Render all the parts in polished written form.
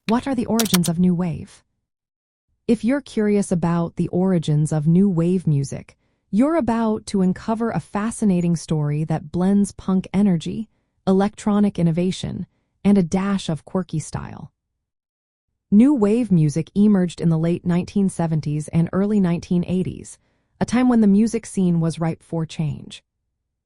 What are the origins of new wave? If you're curious about the origins of new wave music, you're about to uncover a fascinating story that blends punk energy, electronic innovation, and a dash of quirky style. New wave music emerged in the late 1970s and early 1980s, a time when the music scene was ripe for change.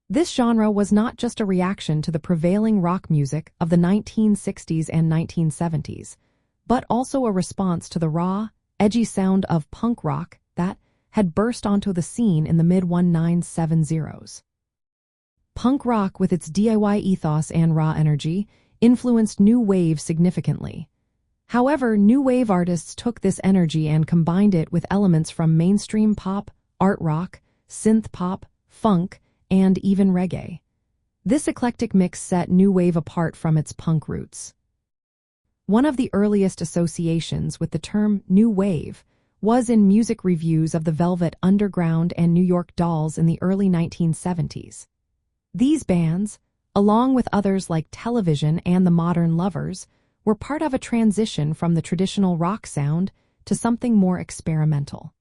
This genre was not just a reaction to the prevailing rock music of the 1960s and 1970s, but also a response to the raw, edgy sound of punk rock that had burst onto the scene in the mid-1970s. Punk rock, with its DIY ethos and raw energy, influenced new wave significantly. However, new wave artists took this energy and combined it with elements from mainstream pop, art rock, synth pop, funk, and even reggae. This eclectic mix set new wave apart from its punk roots. One of the earliest associations with the term new wave was in music reviews of the Velvet Underground and New York Dolls in the early 1970s. These bands, along with others like Television and the Modern Lovers, were part of a transition from the traditional rock sound to something more experimental.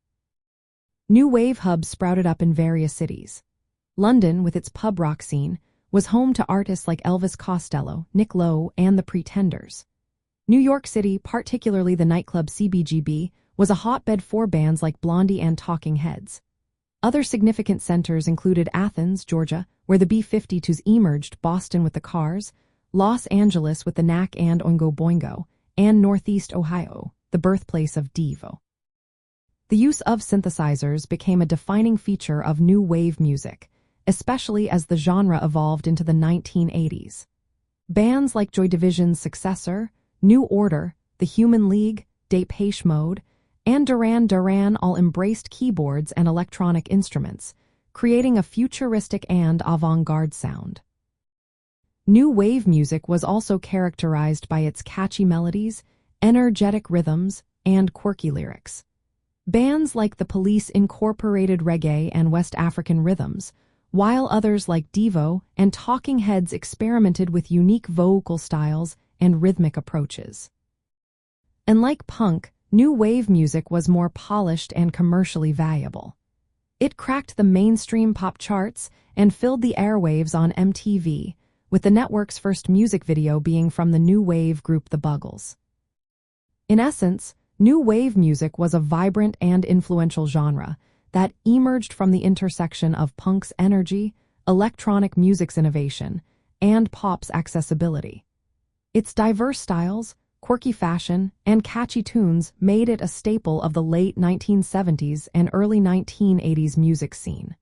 New wave hubs sprouted up in various cities. London, with its pub rock scene, was home to artists like Elvis Costello, Nick Lowe, and the Pretenders. New York City, particularly the nightclub CBGB, was a hotbed for bands like Blondie and Talking Heads. Other significant centers included Athens, Georgia, where the B-52s emerged, Boston with the Cars, Los Angeles with the Knack and Oingo Boingo, and Northeast Ohio, the birthplace of Devo. The use of synthesizers became a defining feature of new wave music, especially as the genre evolved into the 1980s. Bands like Joy Division's successor, New Order, The Human League, Depeche Mode, and Duran Duran all embraced keyboards and electronic instruments, creating a futuristic and avant-garde sound. New wave music was also characterized by its catchy melodies, energetic rhythms, and quirky lyrics. Bands like The Police incorporated reggae and West African rhythms, while others like Devo and Talking Heads experimented with unique vocal styles and rhythmic approaches. And like punk, new wave music was more polished and commercially valuable. It cracked the mainstream pop charts and filled the airwaves on MTV, with the network's first music video being from the new wave group The Buggles. In essence, new wave music was a vibrant and influential genre that emerged from the intersection of punk's energy, electronic music's innovation, and pop's accessibility. Its diverse styles, quirky fashion, and catchy tunes made it a staple of the late 1970s and early 1980s music scene.